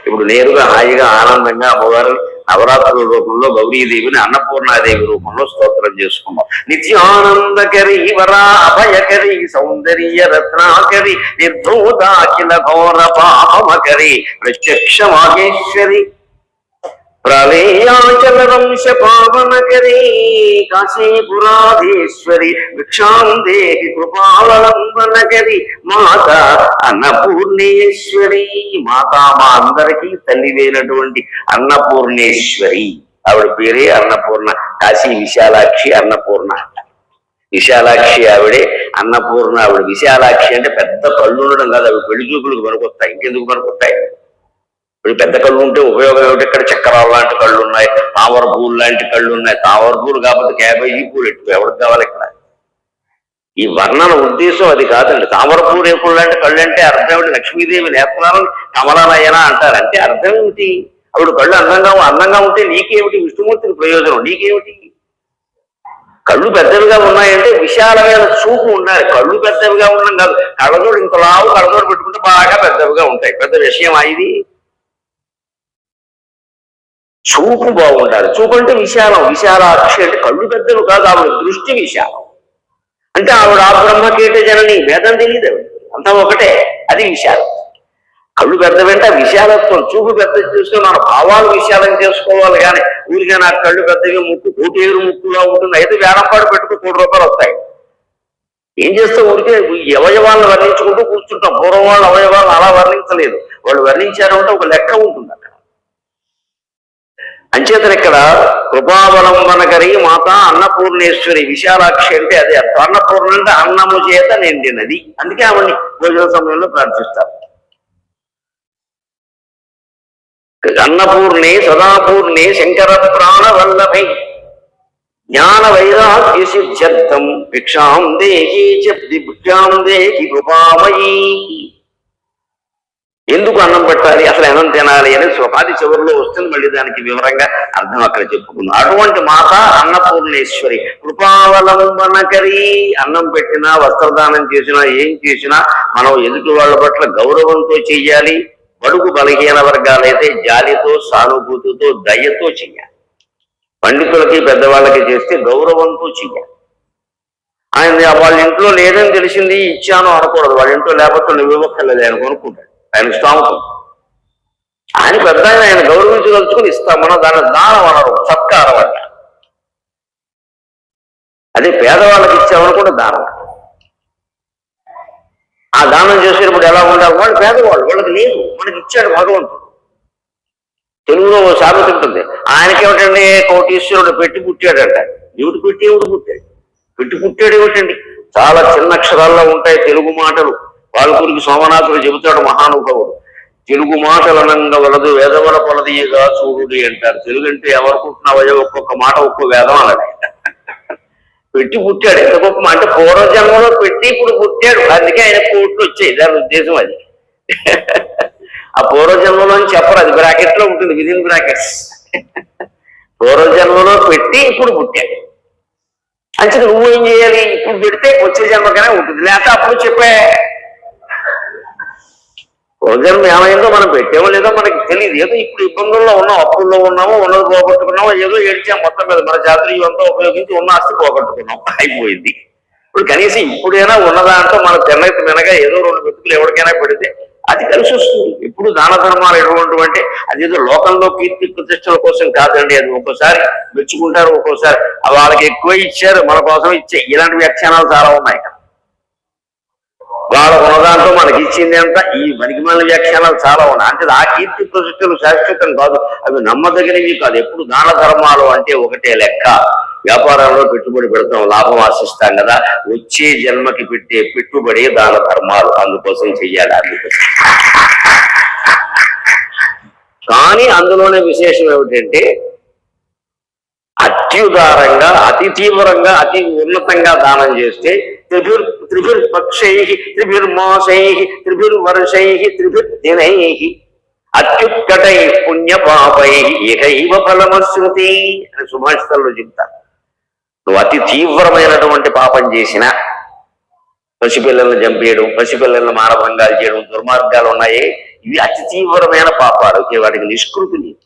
ఇప్పుడు నేరుగా హాయిగా ఆనందంగా అమ్మవారు నవరాత్రుల రూపంలో గౌరీదేవిని అన్నపూర్ణాదేవి రూపంలో స్తోత్రం చేసుకున్నాం. నిత్యానందకరి వరా అభయకరి సౌందర్య రత్నాకరి నిర్ధూతాఖిల ఘోర పాపమకరి ప్రత్యక్ష మాహేశ్వరి ప్రళయాచల వంశ పావనకరీ కాశీపురాధీశ్వరి భిక్షాం దేహి కృపావలంబనకరి మాత అన్నపూర్ణేశ్వరి. మాతా మా అందరికీ తల్లివైనటువంటి అన్నపూర్ణేశ్వరి. ఆవిడ పేరే అన్నపూర్ణ. కాశీ విశాలాక్షి అన్నపూర్ణ. విశాలాక్షి ఆవిడే, అన్నపూర్ణ ఆవిడ. విశాలాక్షి అంటే పెద్ద కళ్ళు ఉండడం కాదు, అవి పెళ్లి చూపులకు పనికొస్తాయి. ఇంకెందుకు పనికొస్తాయి? ఇప్పుడు పెద్ద కళ్ళు ఉంటే ఉపయోగం ఏమిటి? ఇక్కడ చక్రాలు లాంటి కళ్ళు ఉన్నాయి, తామర పూలు లాంటి కళ్ళు ఉన్నాయి. తామర పూలు కాకపోతే క్యాబేజీ పూలు ఎక్కువ ఎవరికి కావాలి ఇక్కడ? ఈ వర్ణన ఉద్దేశం అది కాదండి. తామర పూలు రేపులు లాంటి కళ్ళు అంటే అర్థం ఏమిటి? లక్ష్మీదేవి నేత్రాలను కమలనయన అంటారు. అంటే అర్థం ఏమిటి? అప్పుడు కళ్ళు అందంగా ఉంటే నీకేమిటి? విష్ణుమూర్తికి ప్రయోజనం నీకేమిటి? కళ్ళు పెద్దవిగా ఉన్నాయంటే విశాలమైన చూపు ఉండాలి. కళ్ళు పెద్దవిగా ఉండడం కాదు, కళ్ళజోడు ఇంత లావు కళ్ళజోడు పెట్టుకుంటే బాగా పెద్దవిగా ఉంటాయి. పెద్ద విషయం ఇది. చూపు బాగుండాలి. చూపు అంటే విశాలం. విశాలాక్షి అంటే కళ్ళు పెద్దలు కాదు, ఆవిడ దృష్టి విశాలం. అంటే ఆవిడ ఆ బ్రహ్మకీట జనని, భేదం తెలియదు, అంతా ఒకటే. అది విశాలం. కళ్ళు పెద్దవంటే విశాలత్వం. చూపు పెద్ద చూస్తే మన భావాలు విశాలం చేసుకోవాలి కానీ ఊరిగా నాకు కళ్ళు పెద్దగా ముక్కు కోటేరు ముక్కుగా ఉంటుంది, అయితే వేలంపాడు పెట్టుకు ₹1 వస్తాయి. ఏం చేస్తే ఊరికే అవయవాలను వర్ణించుకుంటూ కూర్చుంటాం. పూర్వం వాళ్ళు అవయవాలను అలా వర్ణించలేదు. వాళ్ళు వర్ణించారు అంటే ఒక లెక్క ఉంటుంది అక్కడ. అంచేతన ఇక్కడ కృపావలంబనకరి మాత అన్నపూర్ణేశ్వరి విశాలాక్షి అంటే అదే అర్థం. అన్నపూర్ణ అంటే అన్నము చేత నిండినది. అందుకే ఆవిడ్ని భోజన సమయంలో ప్రార్థిస్తారు. అన్నపూర్ణే సదాపూర్ణే శంకర ప్రాణ వల్లభై జ్ఞాన వైరాగ్య సిద్ధ్యర్థం భిక్షాం దేహి భిక్షాం దేహి కృపామయీ. ఎందుకు అన్నం పెట్టాలి, అసలు అన్నం తినాలి అనేది శ్లోకాది చివరిలో వస్తుంది. మళ్ళీ దానికి వివరంగా అర్థం అక్కడ చెప్పుకుందాం. అటువంటి మాత అన్నపూర్ణేశ్వరి కృపావలంబనకరి. అన్నం పెట్టినా వస్త్రదానం చేసినా ఏం చేసినా మనం ఎదుటి వాళ్ళ పట్ల గౌరవంతో చెయ్యాలి. బడుగు బలహీన వర్గాలైతే జాలితో సానుభూతితో దయతో చెయ్యాలి. పండితులకి పెద్దవాళ్ళకి చేస్తే గౌరవంతో చెయ్యాలి. ఆయన వాళ్ళ ఇంట్లో లేదని తెలిసింది ఇచ్చాను అనకూడదు. వాళ్ళ ఇంట్లో లేకపోతే నువ్వు ఇవ్వక్కర్లేదు ఆయన కొనుక్కుంటాడు. ఆయన స్థామతం. ఆయన పెద్ద ఆయన గౌరవించదలుచుకుని ఇస్తాం. మనం దాని దానం అనరు, సత్కారం అంట. అదే పేదవాళ్ళకి ఇచ్చామనుకుంటే దానం. ఆ దానం చేసేటప్పుడు ఎలా ఉండాలి? వాళ్ళు పేదవాళ్ళు, వాళ్ళకి లేదు, మనకి ఇచ్చాడు భగవంతుడు. తెలుగులో ఓ సామెత ఉంటుంది, ఆయనకేమిటండి కోటీశ్వరుడు పెట్టి పుట్టాడంట. ఎవడు పెట్టి ఎవడు పుట్టాడు? పెట్టి పుట్టాడు ఏమిటండి? చాలా చిన్న అక్షరాల్లో ఉంటాయి తెలుగు మాటలు. వాళ్ళకురికి సోమనాథుడు చెబుతాడు మహానుభావుడు. తెలుగు మాటలు అనంగా వలదు వేదవల కొలదిగా చూడుడి అంటారు. తెలుగు అంటే ఎవరుకుంటున్నావో ఒక్కొక్క మాట ఒక్కో వేదం అన్నది. పెట్టి పుట్టాడు. ఎంత గొప్ప అంటే పూర్వజన్మలో పెట్టి ఇప్పుడు పుట్టాడు. అందుకే ఆయన కోట్లు వచ్చాయి. దాని ఉద్దేశం అది. ఆ పూర్వజన్మలో చెప్పరు, అది బ్రాకెట్ లో ఉంటుంది, విదిన్ బ్రాకెట్స్. పూర్వజన్మలో పెట్టి ఇప్పుడు పుట్టాడు. అంటే నువ్వు ఏం చేయాలి? ఇప్పుడు పెడితే వచ్చే జన్మకనే ఉంటుంది, లేకపోతే అప్పుడు చెప్పే. పూర్వజన్మ ఏమైందో మనం పెట్టేమో లేదో మనకి తెలియదు. ఏదో ఇప్పుడు ఇబ్బందుల్లో ఉన్నాం, అప్పుల్లో ఉన్నామో, ఉన్నది పోగొట్టుకున్నామో, ఏదో ఏడ్చాం. మొత్తం మీద మన చాతుర్యం అంతా ఉపయోగించి ఉన్న ఆస్తి పోగొట్టుకున్నాం, అయిపోయింది. ఇప్పుడు కనీసం ఇప్పుడైనా ఉన్నదాంతో మన తెల్లకి మినగా ఏదో 2 బతుకులు ఎవరికైనా పెడితే అది కలిసి వస్తుంది. ఇప్పుడు దాన ధర్మాలు ఎటువంటి అదేదో లోకంలో కీర్తి ప్రతిష్టల కోసం కాదండి. అది ఒక్కోసారి మెచ్చుకుంటారు, ఒక్కోసారి వాళ్ళకి ఎక్కువ ఇచ్చారు మన కోసం ఇచ్చే ఇలాంటి వ్యాఖ్యానాలు చాలా ఉన్నాయి. వాళ్ళ ఉన్నదాంతో మనకి ఇచ్చింది అంతా ఈ మనికిమాల వ్యాఖ్యానాలు చాలా ఉన్నాయి. అంటే ఆ కీర్తి ప్రతిష్టలు శాశ్వతం కాదు, అవి నమ్మదగినవి కాదు. ఎప్పుడు దాన ధర్మాలు అంటే ఒకటే లెక్క. వ్యాపారంలో పెట్టుబడి పెడతాం, లాభం ఆశిస్తాం కదా, వచ్చే జన్మకి పెట్టే పెట్టుబడి దాన ధర్మాలు. అందుకోసం చెయ్యాలి. అందుకోసం కానీ అందులోనే విశేషం ఏమిటంటే అత్యుదారంగా, అతి తీవ్రంగా, అతి ఉన్నతంగా దానం చేస్తే త్రిభిర్పక్షై త్రిభిర్మాసై త్రిభిర్వర్షై త్రిభిర్దినై అత్యుత్కటై పుణ్యపాపై ఏకైవ ఫలమశ్రుతి అని సుభాషితంలో చెప్తారు. నువ్వు అతి తీవ్రమైనటువంటి పాపం చేసినా, పసిపిల్లలను చంపేయడం, పసిపిల్లలను మానభంగాలు చేయడం, దుర్మార్గాలు ఉన్నాయి. ఇవి అతి తీవ్రమైన పాపాలు. వాటికి నిష్కృతి లేదు.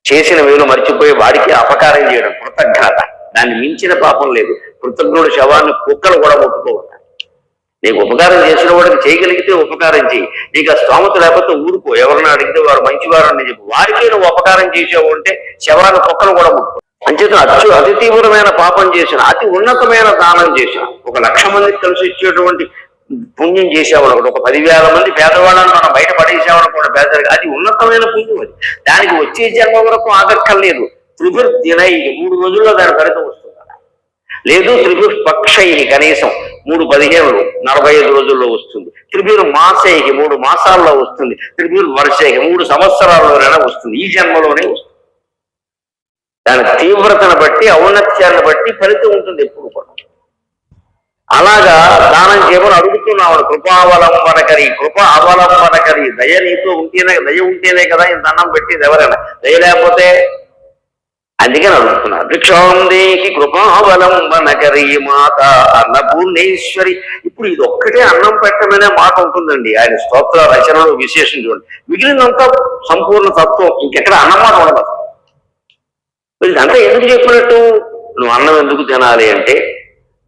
చేసిన వేలు మర్చిపోయి వాడికి అపకారం చేయడం కృతజ్ఞత. దాన్ని మించిన పాపం లేదు. కృతజ్ఞుడు శవాన్ని కుక్కలు కూడా ముట్టుకోవాలి. నీకు ఉపకారం చేసిన వాడికి చేయగలిగితే ఉపకారం చేయి. నీకు ఆ స్తోమత లేకపోతే ఊరుకో. ఎవరన్నా అడిగితే వారు మంచివారు అని చెప్పి వారికే నువ్వు ఉపకారం చేసావు అంటే శవాన్ని కుక్కలు కూడా ముట్టుకో. అంచేత అతి తీవ్రమైన పాపం చేసిన, అతి ఉన్నతమైన దానం చేసిన, 1,00,000 మందికి కలిసి ఇచ్చేటువంటి పుణ్యం చేసేవాడు ఒకటి, ఒక 10,000 మంది పేదవాళ్ళని మనం బయట పడేసేవాడు కూడా పేదరికి, అది ఉన్నతమైన పుణ్యం. అది దానికి వచ్చే జన్మ వరకు ఆగక్కర్లేదు. త్రిభిర్దినై 3 రోజుల్లో దాని ఫలితం వస్తుంది. లేదు త్రిభిర్పక్షై కనీసం 3 15 45 రోజుల్లో వస్తుంది. త్రిభిర్మాసై 3 మాసాల్లో వస్తుంది. త్రిభిర్వర్షై 3 సంవత్సరాల్లోనైనా వస్తుంది. ఈ జన్మలోనే వస్తుంది. దాని తీవ్రతను బట్టి, ఔన్నత్యాన్ని బట్టి ఫలితం ఉంటుంది ఎప్పుడు కూడా. అలాగా దానం చేయమని అడుగుతున్నావు. కృపావలంబనకరి, కృప అవలంబనకరి, దయ నీతో ఉంటేనే కదా ఇంత అన్నం పెట్టేది ఎవరైనా. దయ లేకపోతే అందుకని అడుగుతున్నారు. భిక్షాందేహి కృపావలంబనకరి మాత అన్నపూర్ణేశ్వరి. ఇప్పుడు ఇది ఒక్కటే అన్నం పెట్టమనే మాట ఉంటుందండి ఆయన స్తోత్ర రచనలో. విశేషం చూడండి, మిగిలినంతా సంపూర్ణ తత్వం. ఇంకెక్కడ అన్నమాట ఉండదు. ఇదంతా ఎందుకు చెప్పినట్టు? నువ్వు అన్నం ఎందుకు తినాలి అంటే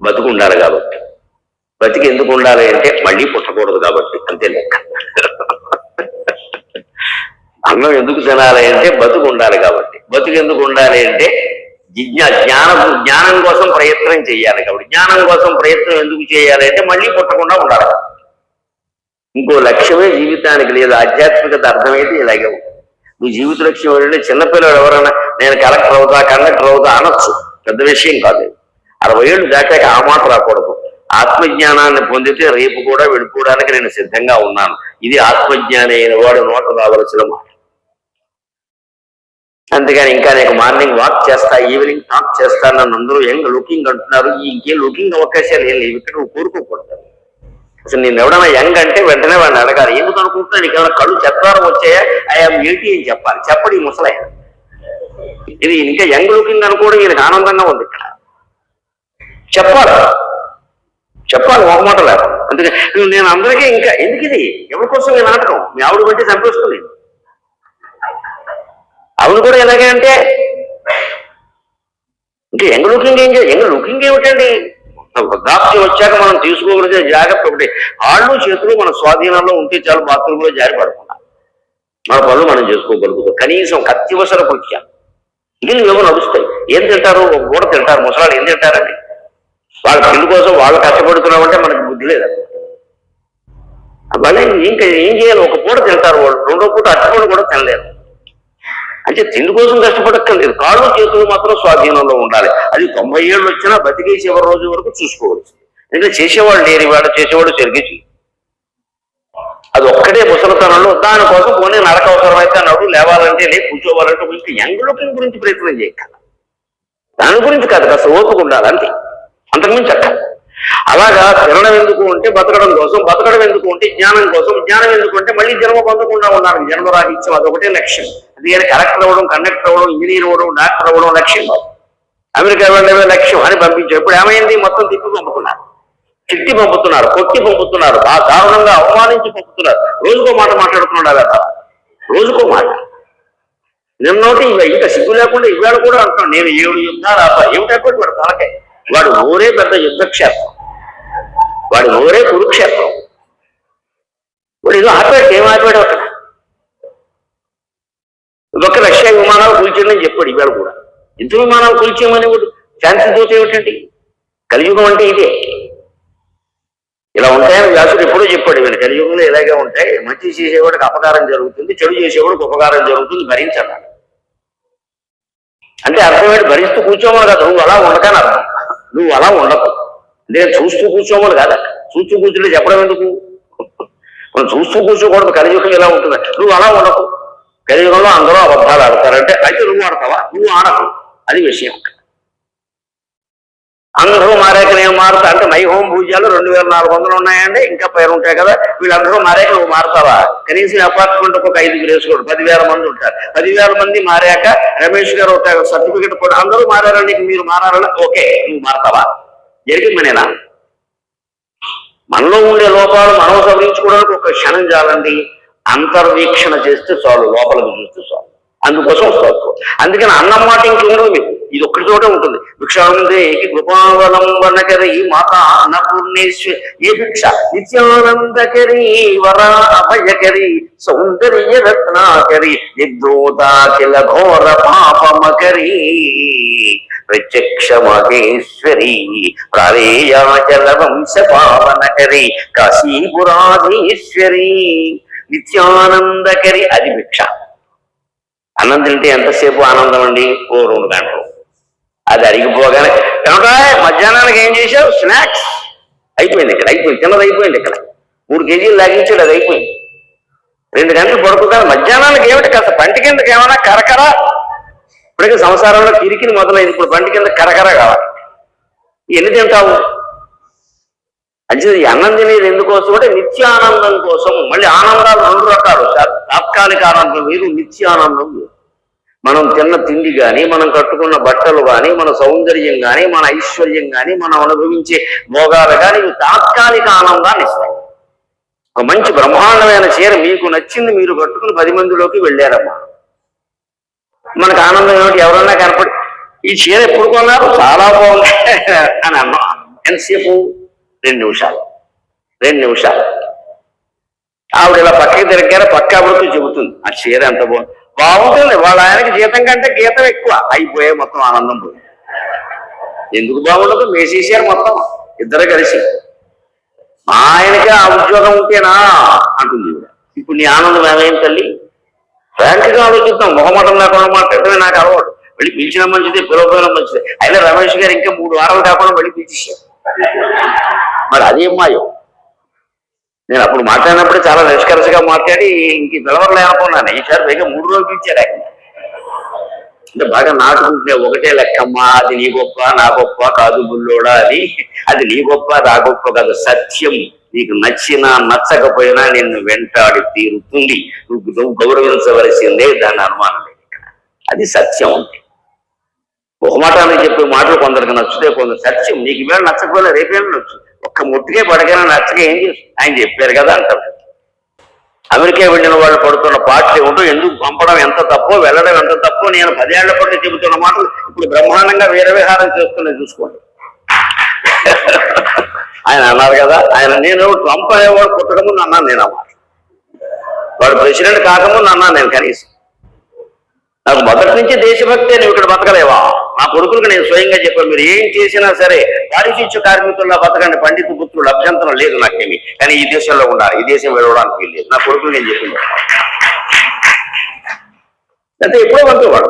బతుకు ఉండాలి కాబట్టి. బతికి ఎందుకు ఉండాలి అంటే మళ్ళీ పుట్టకూడదు కాబట్టి. అంతే లెక్క. అన్నం ఎందుకు తినాలి అంటే బతుకు ఉండాలి కాబట్టి. బతుకు ఎందుకు ఉండాలి అంటే జ్ఞానం కోసం ప్రయత్నం చేయాలి కాబట్టి. జ్ఞానం కోసం ప్రయత్నం ఎందుకు చేయాలి అంటే మళ్ళీ పుట్టకుండా ఉండాలి. ఇంకో లక్ష్యమే జీవితానికి లేదు. ఆధ్యాత్మికత అర్థమైతే ఇలాగే ఉంటుంది. మీ జీవిత లక్ష్యం ఏంటంటే, చిన్నపిల్లలు ఎవరైనా నేను కలెక్టర్ అవుతా, కండక్టర్ అవుతా అనొచ్చు, పెద్ద విషయం కాదు. 60 ఏళ్ళు దాటాక ఆ మాట రాకూడదు. ఆత్మజ్ఞానాన్ని పొందితే రేపు కూడా వెళ్ళిపోవడానికి నేను సిద్ధంగా ఉన్నాను. ఇది ఆత్మజ్ఞాని అయిన వాడు నోట రావలసిన మాట. అంతేగాని ఇంకా నేను మార్నింగ్ వాక్ చేస్తా, ఈవినింగ్ టాక్ చేస్తాను నన్ను అందరూ యంగ్ లుకింగ్ అంటున్నారు. ఇంకేం లుకింగ్ అవకాశాలు ఏం లేవు. ఇక్కడ నువ్వు కోరుకోకూడదు. అసలు నేను ఎవడన్నా యంగ్ అంటే వెంటనే వాడిని అడగాలి, ఎందుకు అనుకుంటున్నా నీకు ఏమైనా కళ్ళు చెప్తారో వచ్చాయా, ఐఎమ్ 80 అని చెప్పాలి. చెప్పడు ఈ ముసలయ్య. ఇది ఇంకా యంగ్ లుకింగ్ అనుకోవడం ఈయనకు ఆనందంగా ఉంది. ఇక్కడ చెప్పాలి ఒక మాట లేదు. అందుకే నేను అందరికీ ఇంకా ఎందుకు ఇది, ఎవరి కోసం ఈ నాటకం? మీ ఆవిడ బట్టి చంపేస్తుంది. ఆవిడ కూడా ఎలాగే అంటే ఇంకా యంగ్ లుకింగ్ ఏమిటండి? వృద్ధాప్యం వచ్చాక మనం తీసుకోగలిగే జాగ్రత్త ఒకటి, కాళ్ళు చేతులు మన స్వాధీనంలో ఉంటే చాలు. బాత్రూంలో జారి పడకుండా మన పనులు మనం చేసుకోగలుగుతాం. కనీసం అత్యవసర కృత్యం ఇల్లు ఏమో నడుస్తాయి. ఏం తింటారు? ఒక పూట తింటారు. ముసలాళ్ళు ఏం తింటారండి? వాళ్ళ తిండి కోసం వాళ్ళు కష్టపడుతున్నామంటే మనకి బుద్ధి లేదు. మళ్ళీ ఇంకా ఏం చేయాలి? ఒక పూట తింటారు వాళ్ళు, 2వ పూట అట్టుపూట కూడా తినలేరు. అంటే తిండి కోసం కష్టపడక్కర్లేదు. కాళ్ళు చేతులు మాత్రం స్వాధీనంలో ఉండాలి. అది 90 ఏళ్ళు వచ్చినా బతికే చివరి రోజు వరకు చూసుకోవచ్చు. ఎందుకంటే చేసేవాళ్ళు లేని వాడు చేసేవాడు సరిగ్గా అది ఒక్కటే ముసలితనంలో. దానికోసం పోనీ నడక అవసరమైతే అన్నాడు, లేవాలంటే లే, కూర్చోవాలంటే కొంచెం యంగ్ లుకింగ్ గురించి ప్రయత్నం చేయగల. దాని గురించి కాదు, కాస్త ఓపిక ఉండాలి అంతే, అంతకుమించి అక్క. అలాగా తినడం ఎందుకు అంటే బతకడం కోసం, బతకడం ఎందుకు అంటే జ్ఞానం కోసం, జ్ఞానం ఎందుకు అంటే మళ్ళీ జన్మ పొందకుండా ఉండాలి. జన్మరాహిత్యం అదొకటే లక్ష్యం. అందుకని కలెక్టర్ అవ్వడం, కండక్టర్ అవ్వడం, ఇంజనీర్ అవ్వడం, డాక్టర్ అవ్వడం లక్ష్యం కాదు. అమెరికా వెళ్ళడమే లక్ష్యం అని పంపించారు. ఇప్పుడు ఏమైంది? మొత్తం తిప్పి పంపుతున్నారు, చిట్టి పంపుతున్నారు, కొట్టి పంపుతున్నారు, బాగా దారుణంగా అవమానించి పంపుతున్నారు. రోజుకో మాట మాట్లాడుతున్నాడు కదా, రోజుకో మాట. నిన్నోటి ఇంకా సిగ్గు లేకుండా ఇవాళ కూడా అంటున్నాడు, నేను 7 యుద్ధాలు ఆపా. ఏమిటైపోయి వాడు తలకాయ. వాడు ఊరే పెద్ద యుద్ధక్షేత్రం, వాడి ఊరే కురుక్షేత్రం. వాడు ఏదో ఆపాడు. ఏం ఆపాడు? అక్కడ ఒక రష్యా విమానాలు కూల్చేయని చెప్పాడు. ఇవాళ కూడా యుద్ధ విమానాలు కూల్చేయమని వాడు ఛాన్సెస్ తోటి ఏమిటండి? కలియుగం అంటే ఇదే. ఇలా ఉంటాయని వ్యాసుడు ఎప్పుడో చెప్పాడు. వీళ్ళు కలియుగంలో ఇలాగే ఉంటాయి. మంచి చేసేవాడికి అపకారం జరుగుతుంది, చెడు చేసేవాడికి ఉపకారం జరుగుతుంది, భరించాలి. అంటే అర్థమేంటి? భరిస్తూ కూర్చోమని కదా, నువ్వు అలా ఉండకని అర్థం. నువ్వు అలా ఉండకు, నేను చూస్తూ కూర్చోమని కాదు. చూస్తూ కూర్చుంటే చెప్పడం ఎందుకు? మనం చూస్తూ కూర్చోకూడదు. కలియుగం ఇలా ఉంటుంది. నువ్వు అలా ఉండకు. కలియుగంలో అందరూ అబద్ధాలు ఆడతారంటే అయితే నువ్వు ఆడతావా? నువ్వు ఆడకు. అది విషయం. అందరూ మారాక నేను మారుతా అంటే మై హోమ్ పూజలు 2400 ఉన్నాయండి, ఇంకా పేరు ఉంటాయి కదా. వీళ్ళందరూ మారాక నువ్వు మారుతావా? కనీసం అపార్ట్మెంట్ ఒక 5 వేసుకోడు, 10,000 మంది ఉంటారు. 10,000 మంది మారాక రమేష్ గారు ఒక సర్టిఫికెట్ కూడా అందరూ మారారండి, మీరు మారారని ఓకే, నువ్వు మారుతావా? జరిగిందనేనా? మనలో ఉండే లోపాలు మనం సవరించుకోవడానికి ఒక క్షణం చాలండి. అంతర్వీక్షణ చేస్తే చాలు, లోపలికి చూస్తే చాలు. అందుకోసం స్తోత్రం. అందుకని అన్నం మాట ఇంకేముండదు మీకు, ఇది ఒక్కటి చోటే ఉంటుంది. భిక్షాందే కృపావలంబనకరి మాతా అన్నపూర్ణేశ్వరి, ఏ భిక్ష నిత్యానందకరి వర అభయకరి సౌందర్య రత్నాకరి నిర్దోతాఖిల ఘోర పాపమకరి ప్రత్యక్ష మహేశ్వరి ప్రాళేయాచల వంశ పావనకరి కాశీపురాధీశ్వరి నిత్యానందకరి. అది భిక్ష. అన్నం తింటే ఎంతసేపు ఆనందం అండి? ఓ 2 గంటలు. అది అడిగిపోగానే కనుక మధ్యాహ్నానికి ఏం చేశావు? స్నాక్స్ అయిపోయింది. ఇక్కడ అయిపోయింది, తిన్నది అయిపోయింది. ఇక్కడ 3 కేజీలు లాగించాడు, అది అయిపోయింది. 2 గంటలు పడుకుంటాను. మధ్యాహ్నానికి ఏమిటి కాస్త పంటి కిందకి ఏమైనా కరకర. ఇప్పటికీ సంసారంలో కిరికిని మొదలైంది, ఇప్పుడు పంటి కింద కరకర కావాలి. ఎన్ని తింటావు? అంటే ఈ అన్నం తినేది ఎందుకోసం అంటే నిత్యానందం కోసం. మళ్ళీ ఆనందాలు 2 రకాలు, తాత్కాలిక ఆనందం వేరు, నిత్యానందం వేరు. మనం తిన్న తిండి కానీ, మనం కట్టుకున్న బట్టలు కానీ, మన సౌందర్యం కానీ, మన ఐశ్వర్యం కానీ, మనం అనుభవించే భోగాలు కానీ ఇవి తాత్కాలిక ఆనందాన్ని ఇస్తాయి. ఒక మంచి బ్రహ్మాండమైన చీర మీకు నచ్చింది, మీరు కట్టుకుని 10 మందిలోకి వెళ్ళారమ్మా. మనకు ఆనందం ఏమిటి? ఎవరన్నా కనపడి ఈ చీర ఎప్పుడు కొన్నారు? చాలా బాగుంది అని అన్నాం. ఎంతసేపు? 2 నిమిషాలు. 2 నిమిషాలు. ఆవిడ ఇలా పక్కకి తిరిగారు, పక్క ఆవిడతో చెబుతుంది ఆ చీర ఎంత బాగుంటుంది. వాళ్ళ ఆయనకి జీతం కంటే గీతం ఎక్కువ. అయిపోయే మొత్తం ఆనందం పోయింది. ఎందుకు బాగుండదు? మేసేసారు మొత్తం ఇద్దరు కలిసి. ఆయనకి ఆ ఉద్యోగం ఉంటేనా అంటుంది. ఇప్పుడు నీ ఆనందం ఏమైంది తల్లి? ఫ్రాంక్గా ఆలోచిద్దాం. మొహమాటం లేకుండా మాట్లాడటమే నాకు అలవాటు. వెళ్ళి పిలిచిన మంచిది, పిలవపోయినా మంచిది. అయినా రమేష్ గారు ఇంకా 3 వారాలు కాకుండా వెళ్ళి పిలిచేశారు. మరి అదేం మాయం. నేను అప్పుడు మాట్లాడినప్పుడు చాలా నిష్కర్షగా మాట్లాడి ఇంక పిలవలేనుకున్నాను. ఈసారి పైగా 3 రోజులు పిలిచాడు ఆయన. అంటే బాగా నాటుకుంటే ఒకటే లెక్కమ్మా, అది నీ గొప్ప నా గొప్ప కాదు బుల్లోడా, అది నీ గొప్ప నా గొప్ప కాదు, సత్యం. నీకు నచ్చినా నచ్చకపోయినా నిన్ను వెంటాడి తీరుతుంది. నువ్వు గౌరవించవలసిందే, దాన్ని అనుమానం లేదు. అది సత్యం. అంటే బహుమాటానికి చెప్పే మాటలు కొందరికి నచ్చుతే కొందరు సత్యం. నీకు ఇవాళ నచ్చకపోయినా రేపేనా నచ్చు. ఒక్క ముట్టికే పడకైనా నచ్చక ఏం చేస్తుంది? ఆయన చెప్పారు కదా అంటారు. అమెరికా వెళ్ళిన వాళ్ళు పడుతున్న పాటలు ఏమిటో, ఎందుకు పంపడం ఎంత తప్పో, వెళ్ళడం ఎంత తప్పో, నేను 10 ఏళ్ల పాటు చెబుతున్న మాటలు ఇప్పుడు బ్రహ్మాండంగా వీరవిహారం చేస్తున్నా చూసుకోండి. ఆయన అన్నారు కదా, ఆయన నేను ట్రంప్ అనేవాడు పుట్టకముందు అన్నాను నేను అన్నమాట. వాడు ప్రెసిడెంట్ కాకముందు అన్నాను నేను. కనీసం నాకు మొదటి నుంచి దేశభక్తి, నువ్వు ఇక్కడ బతకలేవా? నా కొడుకులకు నేను స్వయంగా చెప్పాను, మీరు ఏం చేసినా సరే పారిశుద్ధ్య కార్మికుల్లో బతకండి, పండిత పుత్రులు అభ్యంతరం లేదు నాకేమి, కానీ ఈ దేశంలో ఉండాలి, ఈ దేశం వెళ్ళడానికి వీల్లేదు. నా కొడుకులు నేను చెప్పింది. అంటే ఎప్పుడో పంపేవాడు.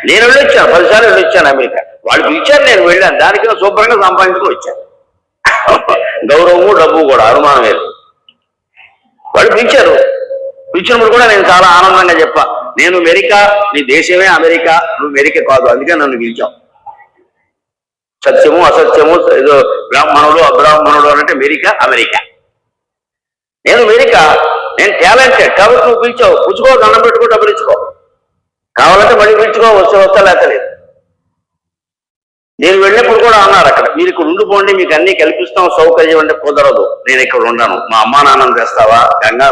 నేను వెళ్ళొచ్చాను, 10 సార్లు వెళ్ళొచ్చాను అమెరికా. వాళ్ళు పిలిచారు, నేను వెళ్ళాను. దానికి శుభ్రంగా సంపాదించుకుని వచ్చాను. గౌరవము డబ్బు కూడా అనుమానం లేదు. వాళ్ళు పిలిచారు. పిలిచినప్పుడు కూడా నేను చాలా ఆనందంగా చెప్పా, నేను అమెరికా, నీ దేశమే అమెరికా, నువ్వు అమెరికా కాదు, అందుకే నన్ను పిలిచావు. సత్యము అసత్యము, ఏదో బ్రాహ్మణుడు అబ్రాహ్మణుడు అంటే అమెరికా అమెరికా. నేను అమెరికా, నేను టాలెంటెడ్ కాబట్టి నువ్వు పిలిచావు. పుచ్చుకో, దండం పెట్టుకో, డబ్బులు ఇచ్చుకో, కావాలంటే మళ్ళీ పిలుచుకో, వస్తా లేతలేదు. నేను వెళ్ళినప్పుడు కూడా అన్నారు అక్కడ, మీరు ఇక్కడ ఉండిపోండి, మీకు అన్ని కల్పిస్తాం సౌకర్యం. అంటే కుదరదు, నేను ఇక్కడ ఉండను. మా అమ్మా నాన్నను తెస్తావా?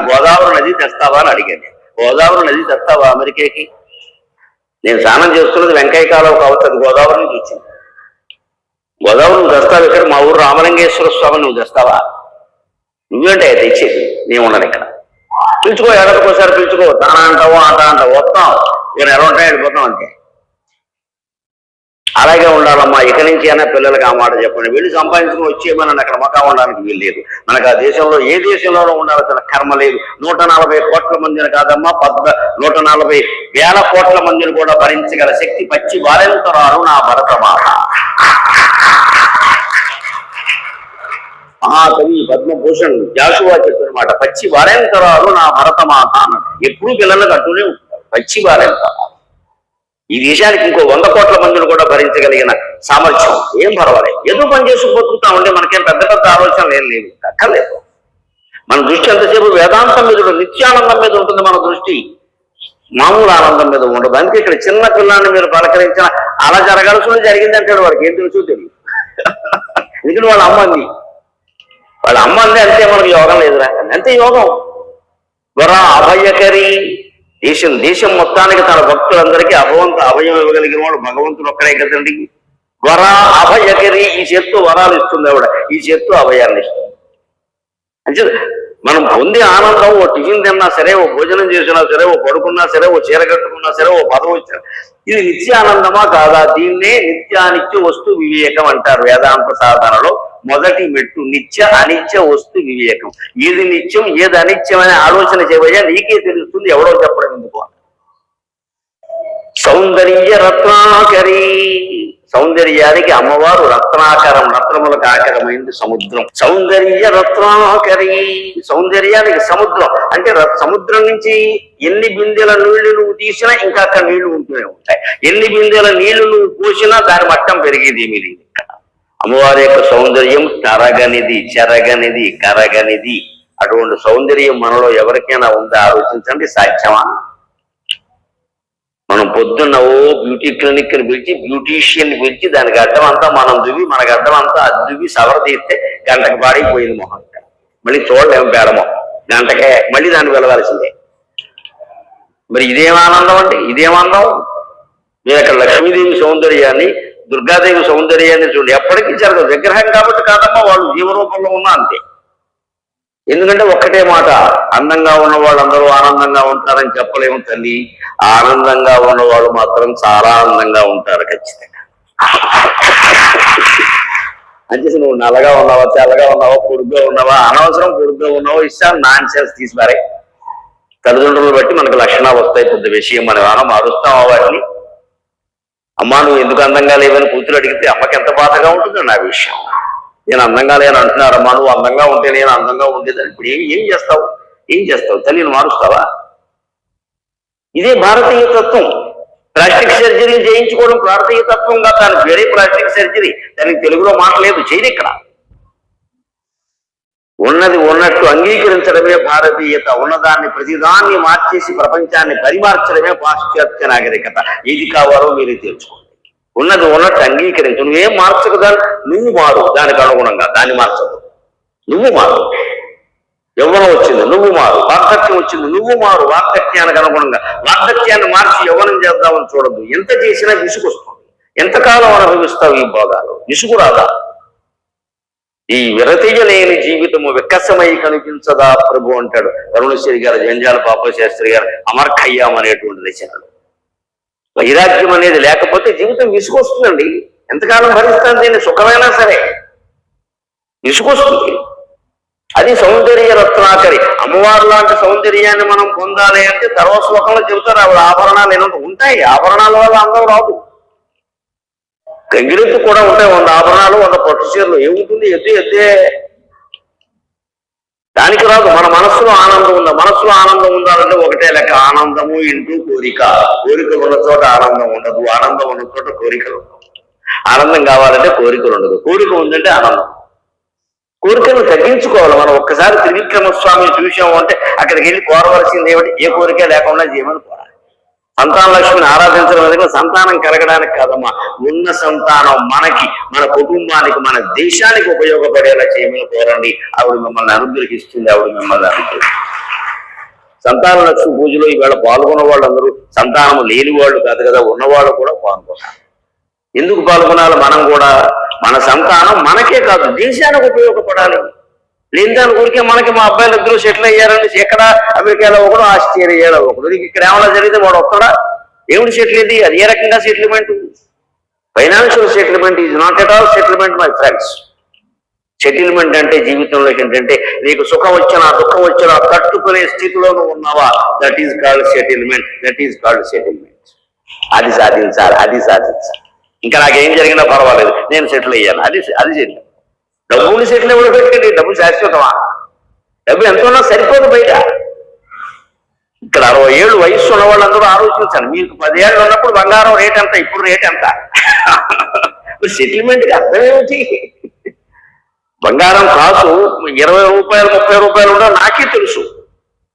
గోదావరి నది తెస్తావా అని అడిగాను. గోదావరి నది తెస్తావా అమెరికాకి? నేను స్నానం చేస్తున్నది వెంకయ్య కాలువ కావచ్చు, అది గోదావరి నుంచి వచ్చింది. గోదావరి నువ్వు తెస్తావు ఇక్కడ? మా ఊరు రామలింగేశ్వర స్వామి నువ్వు తెస్తావా? నువ్వేంటే తెచ్చేది? నేను ఉండను ఇక్కడ. పిలుచుకో, ఏడాదికోసారి పిలుచుకో, తానా అంటావు ఆట అంటావు, వస్తాం, నేను ఎలా ఉంటాయి వెళ్ళిపోతాం అంతే. అలాగే ఉండాలమ్మా. ఇక నుంచి అయినా పిల్లలకి ఆ మాట చెప్పండి. వెళ్ళి సంపాదించుకుని వచ్చేయమని అక్కడ మకా ఉండడానికి వీల్లేదు. మనకు ఆ దేశంలో ఏ దేశంలోనూ ఉండాల్సిన కర్మ లేదు. 140 కోట్ల మందిని కాదమ్మా, 140 వేల కోట్ల మందిని కూడా భరించగల శక్తి పచ్చి బాలెంతరాలు నా భరతమాత. ఆ కవి పద్మభూషణ్ జాషువా చెప్పినమాట, పచ్చి బాలెంతరాలు నా భరతమాత అన్నది. ఎప్పుడు పిల్లలకు అంటూనే ఉంటారు, పచ్చి బాలెంతరాలు. ఈ దేశానికి ఇంకో 100 కోట్ల మందిని కూడా భరించగలిగిన సామర్థ్యం. ఏం పర్వాలేదు, ఏదో పని చేసుకు బతుకుతా ఉంటే మనకేం పెద్ద పెద్ద ఆలోచనలు ఏం లేవు, అక్కర్లేదు. మన దృష్టి ఎంతసేపు వేదాంతం మీద, నిత్యానందం మీద ఉంటుంది. మన దృష్టి మామూలు ఆనందం మీద ఉండదు. అందుకే ఇక్కడ చిన్న పిల్లాన్ని మీరు పలకరించిన అలా జరగాల్సిన జరిగిందంటాడు, వాడికి ఏం తెలుసో తెలియదు. ఎందుకంటే వాళ్ళ అమ్మ అంది అంతే, మనకు యోగం లేదురా అంతే. యోగం వర అభయకరి, దేశం మొత్తానికి తన భక్తులందరికీ అభయం ఇవ్వగలిగిన వాడు భగవంతుడు ఒక్కడే కదండి. వర అభయకరి, ఈ చేత్తో వరాలు ఇస్తుంది ఆవిడ, ఈ చేత్తో అభయాన్ని ఇస్తుంది. అంటే మనం పొందే ఆనందం ఓ టిఫిన్ తిన్నా సరే, ఓ భోజనం చేసినా సరే, ఓ పడుకున్నా సరే, ఓ చీర కట్టుకున్నా సరే, ఓ పదవి వచ్చినా, ఇది నిత్య ఆనందమా కాదా? దీన్నే నిత్యానిత్య వస్తు వివేకం అంటారు వేదాంత సాధనలో. మొదటి మెట్టు నిత్య అనిత్య వస్తు వివేకం. ఏది నిత్యం ఏది అనిత్యం అనే ఆలోచన చేయబోయా నీకే తెలుస్తుంది, ఎవడో చెప్పడం ఎందుకు. సౌందర్య రత్నాకరి, సౌందర్యానికి అమ్మవారు రత్నాకరం, రత్నములకు ఆకరమైంది సముద్రం. సౌందర్య రత్నాకరి, సౌందర్యానికి సముద్రం అంటే సముద్రం నుంచి ఎన్ని బిందెల నీళ్లు నువ్వు తీసినా ఇంకా అక్కడ నీళ్లు ఉంటూనే ఉంటాయి. ఎన్ని బిందెల నీళ్లు నువ్వు పోసినా దాని మట్టం పెరిగేది ఏమీ లేదు. అమ్మవారి యొక్క సౌందర్యం తరగనిది, చెరగనిది, కరగనిది. అటువంటి సౌందర్యం మనలో ఎవరికైనా ఉందా ఆలోచించండి. సాధ్యమా? మనం పొద్దున్న బ్యూటీ క్లినిక్ ని పిలిచి, బ్యూటీషియన్ ని పిలిచి దానికి అడ్డం అంతా మనం దువ్వి, మనకు అడ్డం అంతా అద్దువి సవర తీస్తే గంటకు పాడిపోయింది మొహం. మళ్ళీ చూడలేము పేడమో, గంటకే మళ్ళీ దాన్ని వెళ్ళవలసిందే. మరి ఇదేం ఆనందం అండి, ఇదేమానందం. మీరు అక్కడ లక్ష్మీదేవి సౌందర్యాన్ని, దుర్గాదేవి సౌందర్యాన్ని చూడండి, ఎప్పటికీ జరగదు. విగ్రహం కాబట్టి కాదమ్మా, వాళ్ళు జీవరూపంలో ఉన్నా అంతే. ఎందుకంటే ఒక్కటే మాట, అందంగా ఉన్న వాళ్ళందరూ ఆనందంగా ఉంటారని చెప్పలేము తల్లి. ఆనందంగా ఉన్నవాళ్ళు మాత్రం చాలా ఆనందంగా ఉంటారు ఖచ్చితంగా. అంటే నువ్వు నల్లగా ఉన్నావా, తెల్లగా ఉన్నావా, పొడుగ్గా ఉన్నావా, అనవసరం పొడుగ్గా ఉన్నావా, ఇష్టాలు నాన్ సెన్స్ తీసిపారే. తల్లిదండ్రులు బట్టి మనకు లక్షణాలు వస్తాయి, పెద్ద విషయం. మనం ఏమైనా మారుస్తాం వాటిని. అమ్మా నువ్వు ఎందుకు అందంగా లేవని కూతురు అడిగితే అమ్మకి ఎంత బాధగా ఉంటుందో నా విషయం. నేను అందంగా లేని అంటున్నారమ్మా, నువ్వు అందంగా ఉంటే నేను అందంగా ఉండేదని. ఇప్పుడు ఏం చేస్తావు తల్లిని మారుస్తావా? ఇదే భారతీయ తత్వం. ప్లాస్టిక్ సర్జరీ చేయించుకోవడం భారతీయ తత్వంగా, దాని వేరే ప్లాస్టిక్ సర్జరీ, దానికి తెలుగులో మాట లేదు, చేయదు. ఇక్కడ ఉన్నది ఉన్నట్టు అంగీకరించడమే భారతీయత. ఉన్నదాన్ని ప్రతిదాన్ని మార్చేసి ప్రపంచాన్ని పరిమార్చడమే పాశ్చాత్య నాగరికత. ఏది కావాలో మీరే తెలుసుకోండి. ఉన్నది ఉన్నట్టు అంగీకరించు. నువ్వేం మార్చకదా, నువ్వు మారు. దానికి అనుగుణంగా దాన్ని మార్చదు, నువ్వు మారు. యవ్వనం వచ్చింది, నువ్వు మారు. వార్ధక్యం వచ్చింది, నువ్వు మారు. వార్ధక్యానికి అనుగుణంగా వార్ధక్యాన్ని మార్చి యవ్వనం చేద్దామని చూడద్దు. ఎంత చేసినా విసుగొస్తుంది. ఎంతకాలం అనుభవిస్తావు ఈ భోగాలు? విసుగు రాదా? ఈ విరతియ లేని జీవితము వికసమై కనిపించదా ప్రభు అంటాడు వరుణశ్రీ గారు, జంజాల పాపశాస్త్రి గారు అమర్ఖయ్యాం అనేటువంటి రచనలు. వైరాగ్యం అనేది లేకపోతే జీవితం విసుగొస్తుందండి. ఎంతకాలం భరిస్తాను దీన్ని? సుఖమైనా సరే విసుగొస్తుంది. అది సౌందర్య రత్నాకరి. అమ్మవారు లాంటి సౌందర్యాన్ని మనం పొందాలి అంటే తర్వాత శ్లోకంలో చెబుతారు ఆవిడ ఆభరణాలు ఏమంటే ఉంటాయి. ఆభరణాల వల్ల అందం రాదు. గంగిరెత్తు కూడా ఉంటాయి 100 ఆభరణాలు, 100 పట్టు చీరలు. ఏముంటుంది? ఎద్దే దానికి రాదు. మన మనస్సులో ఆనందం ఉందా? మనస్సులో ఆనందం ఉండాలంటే ఒకటే లెక్క, ఆనందము ఇంటూ కోరిక. కోరికలు ఉన్న చోట ఆనందం ఉండదు, ఆనందం ఉన్న చోట కోరికలు ఉండవు. ఆనందం కావాలంటే కోరికలు ఉండదు, కోరిక ఉందంటే ఆనందం. కోరికలు తగ్గించుకోవాలి. మనం ఒక్కసారి త్రివిక్రమస్వామిని చూసాము అంటే అక్కడికి వెళ్ళి కోరవలసింది ఏమిటి? ఏ కోరిక లేకుండా చేయమని కోరాలి. సంతాన లక్ష్మిని ఆరాధించడం అనేది సంతానం కలగడానికి కాదమ్మా, ఉన్న సంతానం మనకి, మన కుటుంబానికి, మన దేశానికి ఉపయోగపడేలా చేయమని కోరండి. ఆవిడ మిమ్మల్ని అనుగ్రహిస్తుంది, ఆవిడ మిమ్మల్ని అనుగ్రహిస్తుంది. సంతాన లక్ష్మి పూజలో ఈవేళ పాల్గొన్న వాళ్ళందరూ సంతానం లేని వాళ్ళు కాదు కదా, ఉన్నవాళ్ళు కూడా పాల్గొనాలి. ఎందుకు పాల్గొనాలి? మనం కూడా మన సంతానం మనకే కాదు దేశానికి ఉపయోగపడాలి. లేని దాని గురికే మనకి మా అబ్బాయిలు ఇద్దరు సెటిల్ అయ్యారండి, ఎక్కడ అమెరికాలో ఒకడు, ఆస్ట్రేలియాలో ఒకడు. ఇక్కడ ఏమైనా జరిగితే వాడు ఒక్కడా? ఏమిటి సెటిల్ ఇది? అది ఏ రకంగా settlement? Financial settlement is not at all settlement my friends. Settlement అంటే జీవితంలో ఏంటంటే నీకు సుఖం వచ్చినా దుఃఖం వచ్చినా తట్టుకునే స్థితిలో నువ్వు ఉన్నావా, that is called settlement. That is called settlement. అది సాధించాలి, అది సాధించాలి. ఇంకా నాకేం జరిగినా పర్వాలేదు, నేను సెటిల్ అయ్యాను, అది సెటిల్. డబ్బుని సెటిల్ ఎవరు పెట్టండి? డబ్బు శాశ్వతమా? డబ్బు ఎంత ఉన్నా సరిపోదు బయట. ఇక్కడ 60 ఏళ్ళు వయస్సు ఉన్న వాళ్ళందరూ ఆలోచించండి. మీకు 10 ఏళ్ళు ఉన్నప్పుడు బంగారం రేట్ ఎంత, ఇప్పుడు రేట్ ఎంత? సెటిల్మెంట్కి అర్థం ఏమిటి? బంగారం కాసు 20 రూపాయలు 30 రూపాయలు ఉండవు నాకే తెలుసు.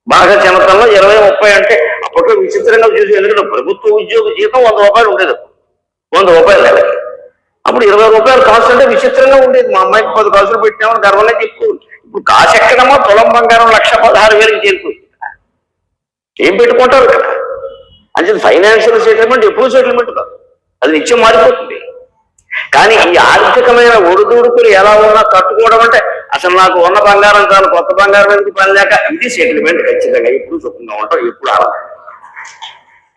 బాగా చిన్నతనంలో 20, 30 అంటే అప్పట్లో విచిత్రంగా చూసి. ఎందుకంటే ప్రభుత్వ ఉద్యోగ జీతం 100 రూపాయలు ఉండేది, 100 రూపాయలు నెలకి. అప్పుడు 20 రూపాయలు కాసు అంటే విచిత్రంగా ఉండేది. మా అమ్మాయికి 10 కాసులు పెట్టామని గర్వంగా చెప్పుకోవాలి. ఇప్పుడు కాసు ఎక్కడమ్మా? తులం బంగారం 1,16,000కి చేరుకుంది. ఏం పెట్టుకుంటారు ఇక్కడ అంటే ఫైనాన్షియల్ సెటిల్మెంట్ ఎప్పుడు సెటిల్మెంట్ కాదు, అది నిత్యం మారిపోతుంది. కానీ ఈ ఆర్థికమైన ఒడిదుడుకులు ఎలా ఉన్నా తట్టుకోవడం అంటే అసలు నాకు ఉన్న బంగారం కాదు కొత్త బంగారం ఎందుకు పని లేక, ఇది సెటిల్మెంట్ ఖచ్చితంగా. ఎప్పుడు సుఖంగా ఉంటావు, ఎప్పుడు ఆనందం.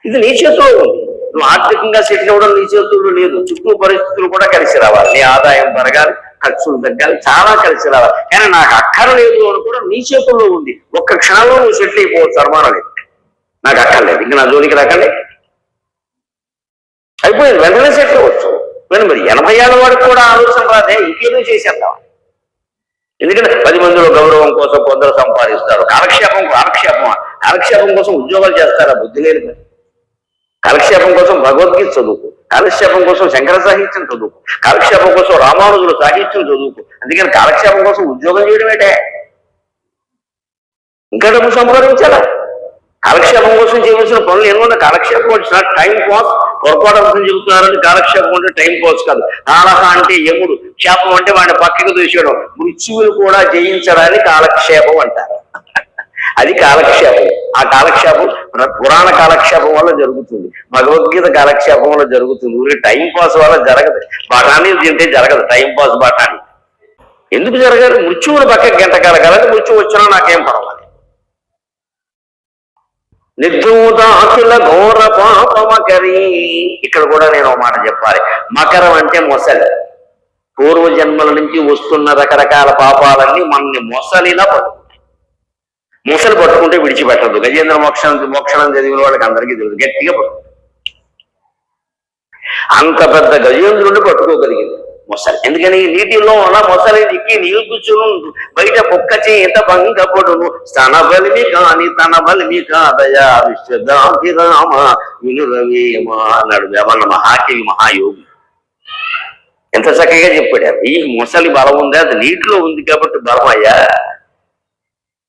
ఇది నీ చేతిలో ఉంది. నువ్వు ఆర్థికంగా సెటిల్ అవ్వడం నీ చేతుల్లో లేదు. చుట్టూ పరిస్థితులు కూడా కలిసి రావాలి. నీ ఆదాయం పెరగాలి, ఖర్చులు తగ్గాలి, చాలా కలిసి రావాలి. కానీ నాకు అక్కర్లేదు అని కూడా నీ చేతుల్లో ఉంది. ఒక్క క్షణంలో నువ్వు సెటిల్ అయిపోవచ్చు, అనుమానం లేదు. నాకు అక్కర్లేదు, ఇంకా నా జోలికి రాకండి, అయిపోయింది, వెంటనే సెటిల్ అవ్వచ్చు. మరి 80 ఏళ్ళ వాడికి కూడా ఆలోచన రాదే, ఇంకేదో చేసేద్దాం. ఎందుకంటే 10 మందిలో గౌరవం కోసం కొందరు సంపాదిస్తారు. కాలక్షేపం కోసం ఉద్యోగాలు చేస్తారా? బుద్ధి లేదు. కాలక్షేపం కోసం భగవద్గీత చదువుకు, కాలక్షేపం కోసం శంకర సాహిత్యం చదువుకు, కాలక్షేపం కోసం రామానుజుల సాహిత్యం చదువుకు. అందుకని కాలక్షేపం కోసం ఉద్యోగం చేయడం ఏంటే? ఇంకా డబ్బు సంపాదించాలా? కాలక్షేపం కోసం చేయవలసిన పనులు ఎన్నో. కాలక్షేపం వచ్చిన టైం పాస్, పొరపాటు కోసం చెబుతున్నారని కాలక్షేపం అంటే టైం పాస్ కాదు. కాలహ అంటే యముడు, క్షేపం అంటే వాడిని పక్కకు దూసేయడం. మృత్యువులు కూడా జయించడానికి కాలక్షేపం అంటారు. అది కాలక్షేపం. ఆ కాలక్షేపం పురాణ కాలక్షేపం వల్ల జరుగుతుంది, భగవద్గీత కాలక్షేపం వల్ల జరుగుతుంది. ఊరి టైం పాస్ వల్ల జరగదు. బఠానీ తింటే జరగదు టైం పాస్. బఠానీ ఎందుకు జరగాలి? మృత్యువులు పక్కకి గంట కలగాలని, మృత్యు వచ్చినా నాకేం పర్వాలేదు. నిర్ధూత అఖిల ఘోర పాపమకరీ. ఇక్కడ కూడా నేను ఒక మాట చెప్పాలి. మకరం అంటే మొసలి. పూర్వజన్మల నుంచి వస్తున్న రకరకాల పాపాలన్నీ మనల్ని మొసలిలా పట్టుకుంటాయి. మొసలు పట్టుకుంటే విడిచిపెట్టదు. గజేంద్ర మోక్షణం చదివిన వాళ్ళకి అందరికీ తెలుసు, గట్టిగా పట్టుకుంటుంది. అంత పెద్ద గజేంద్రుడిని పట్టుకోగలిగింది మొసలి. ఎందుకని? నీటిలో ఉన్న మొసలి దిక్కి నీళ్ళు కూర్చును, బయట కుక్క చేత భంగపడును, స్తన బలిమి కాని తన బలిమి కాదయా విశ్వదాభిరామ వినురవేమ అన్నాడు వేమన్న మహాకవి, మహాయోగి. ఎంత చక్కగా చెప్పాడు. ఈ మొసలి బలం ఉంది, అది నీటిలో ఉంది కాబట్టి బలమయ్యా.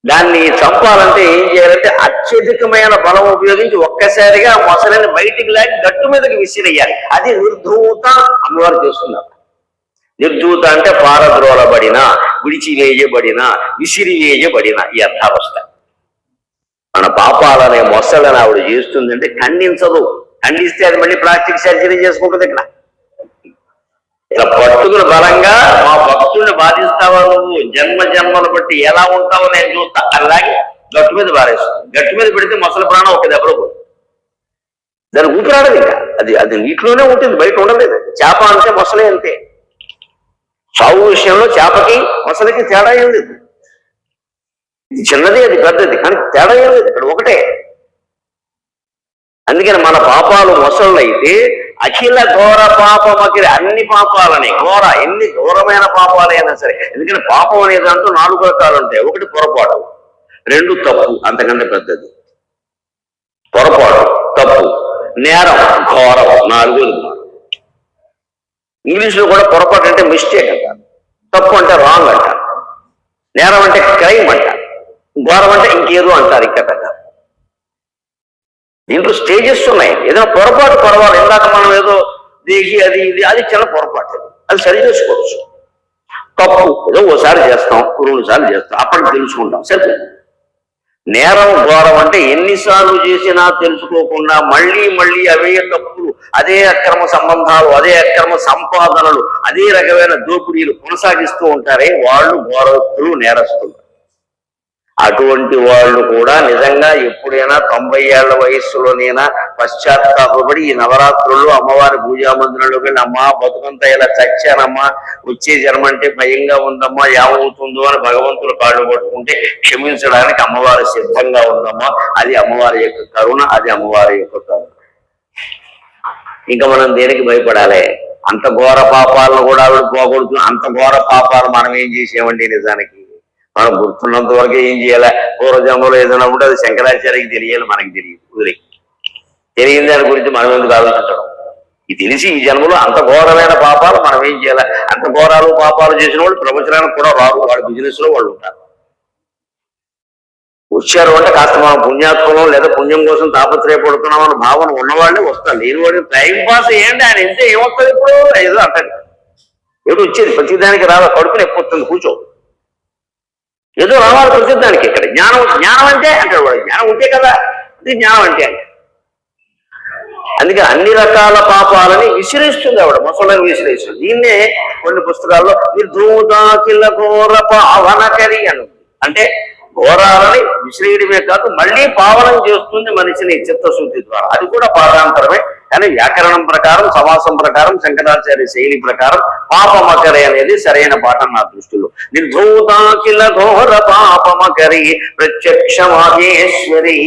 దాన్ని చంపాలంటే ఏం చేయాలంటే అత్యధికమైన బలం ఉపయోగించి ఒక్కసారిగా మొసలిని బయటికి లాగి గట్టు మీదకి విసిరేయాలి. అది నిర్ధూత అమ్మవారు చేస్తున్నారు. నిర్ధూత అంటే పారద్రోలబడిన, విడిచివేయబడిన, విసిరివేయబడిన ఈ అర్థాలు వస్తాయి. మన పాపాలనే మొసలని ఆవిడ చేస్తుందంటే ఖండించదు. ఖండిస్తే అది మళ్ళీ ప్లాస్టిక్ సర్జరీ చేసుకుంటుంది. ఇక్కడ ఇలా పట్టుకుని బలంగా మా భక్తుడిని బాధిస్తావా నువ్వు, జన్మలు బట్టి ఎలా ఉంటావో నేను చూస్తా, అలాగే గట్టు మీద బారేస్తుంది. గట్టు మీద పెడితే మొసలి ప్రాణం ఒక దెబ్బలో పోతుంది. దాని ఊపిరాడదు ఇంకా. అది నీటిలోనే ఉంటుంది, బయట ఉండలేదు. చేప అంటే మొసలే అంతే. సాగు విషయంలో చేపకి మొసలికి తేడా ఏం లేదు. ఇది చిన్నది, అది పెద్దది, కానీ తేడా ఏం లేదు. ఇక్కడ ఒకటే. అందుకని మన పాపాలు మొసళ్ళు అయితే అఖిల ఘోర పాపమకిరి, అన్ని పాపాలని ఘోర, ఎన్ని ఘోరమైన పాపాలైనా సరే. ఎందుకంటే పాపం అనే దాంట్లో 4 రకాలు ఉంటాయి. ఒకటి పొరపాటు, 2 తప్పు, అంతకంటే పెద్దది. పొరపాటు, తప్పు, నేరం, ఘోరం, 4ది. ఇంగ్లీష్లో కూడా పొరపాటు అంటే మిస్టేక్ అంటారు, తప్పు అంటే రాంగ్ అంటారు, నేరం అంటే క్రైమ్ అంటారు, ఘోరం అంటే ఇంకేదో అంటారు. ఇక్కడ దీంట్లో స్టేజెస్ ఉన్నాయి. ఏదైనా పొరపాటు పర్వాలేదు. ఇందాక మనం ఏదో దేశీ అది చిన్న పొరపాటు, అది సరి చేసుకోవచ్చు. తప్పు ఏదో ఓసారి చేస్తాం, 2 సార్లు చేస్తాం, అప్పటికి తెలుసుకుంటాం, సరే. నేరం, ఘోరం అంటే ఎన్నిసార్లు చేసినా తెలుసుకోకుండా మళ్ళీ అవే తప్పులు, అదే అక్రమ సంబంధాలు, అదే అక్రమ సంపాదనలు, అదే రకమైన దోపిడీలు కొనసాగిస్తూ ఉంటారే వాళ్ళు ఘోరస్తులు, నేరస్తులు. అటువంటి వాళ్ళు కూడా నిజంగా ఎప్పుడైనా 90 ఏళ్ల వయస్సులోనైనా పశ్చాత్తాపడి ఈ నవరాత్రుల్లో అమ్మవారి పూజా మందిరంలోకి వెళ్ళి, అమ్మా బతుకంతా ఇలా చచ్చానమ్మా, వచ్చే జన్మ అంటే భయంగా ఉందమ్మా, ఏమవుతుందో అని భగవంతుడు కాళ్ళు పట్టుకుంటే క్షమించడానికి అమ్మవారి సిద్ధంగా ఉందమ్మా. అది అమ్మవారి యొక్క కరుణ, అది అమ్మవారి యొక్క కరుణ. ఇంకా మనం దేనికి భయపడాలి? అంత ఘోర పాపాలను కూడా ఆవిడ పోగొడుతూ, అంత ఘోర పాపాలు మనం ఏం చేసామండి? నిజానికి మనం గుర్తున్నంత వరకు ఏం చేయాలి? పూర్వజన్మలో ఏదైనా ఉంటే అది శంకరాచార్యకి తెలియాలి, మనకి తెలియదు. వదిలే తెలియని దాని గురించి మనం ఎందుకు ఆలోచించడం? ఇది తెలిసి ఈ జన్మలో అంత ఘోరమైన పాపాలు మనం ఏం చేయాలి? అంత ఘోరాలు పాపాలు చేసిన వాళ్ళు ప్రవచనానికి కూడా రారు, వాళ్ళ బిజినెస్ లో వాళ్ళు ఉంటారు. వచ్చారు అంటే కాస్త మనం పుణ్యాత్మం లేదా పుణ్యం కోసం తాపత్రయపడుతున్నాం అన్న భావన ఉన్నవాళ్ళే వస్తారు. లేని వాడిని టైం పాస్ ఏంటి, ఆయన ఎంత ఏమొస్తుంది ఇప్పుడు ఏదో అంటాడు. ఏదో వచ్చేది ప్రతిదానికి రాదా, కడుపుని ఎప్పొస్తుంది, కూర్చో, ఏదో రావాలి ప్రతిదానికి. ఇక్కడ జ్ఞానం అంటే అంటాడు వాడు. జ్ఞానం ఉంటే కదా ఇది జ్ఞానం అంటే. అందుకే అన్ని రకాల పాపాలని విసిరిస్తుంది ఆవిడ, ముసలను విసిరేస్తుంది. దీన్నే కొన్ని పుస్తకాల్లో నిర్ధూతాకిల ఘోర పావనకరి అని, అంటే ఘోరాలని విసిరేయడమే కాదు మళ్ళీ పావనం చేస్తుంది మనిషిని చిత్తశుద్ధి ద్వారా. అది కూడా పాఠాంతరమే, కానీ వ్యాకరణం ప్రకారం, సమాసం ప్రకారం, శంకరాచార్య శైలి ప్రకారం పాపమకరి అనేది సరైన పాఠం నా దృష్టిలో. నిర్ధూతాకిల ఘోర పాపమకరి ప్రత్యక్ష మాహేశ్వరి.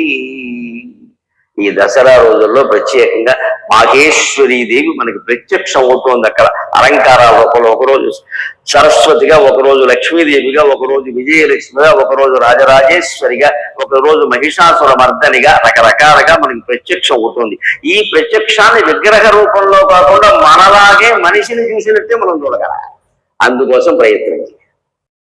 ఈ దసరా రోజుల్లో ప్రత్యేకంగా మాహేశ్వరీ దేవి మనకి ప్రత్యక్షం అవుతోంది అక్కడ అలంకారాల రూపంలో. ఒకరోజు సరస్వతిగా, ఒకరోజు లక్ష్మీదేవిగా, ఒకరోజు విజయలక్ష్మిగా, ఒకరోజు రాజరాజేశ్వరిగా, ఒకరోజు మహిషాసుర మర్దనిగా, రకరకాలుగా మనకి ప్రత్యక్షం అవుతుంది. ఈ ప్రత్యక్షాన్ని విగ్రహ రూపంలో కాకుండా మనలాగే మనిషిని చూసినట్టే మనం చూడగల. అందుకోసం ప్రయత్నం చేయాలి.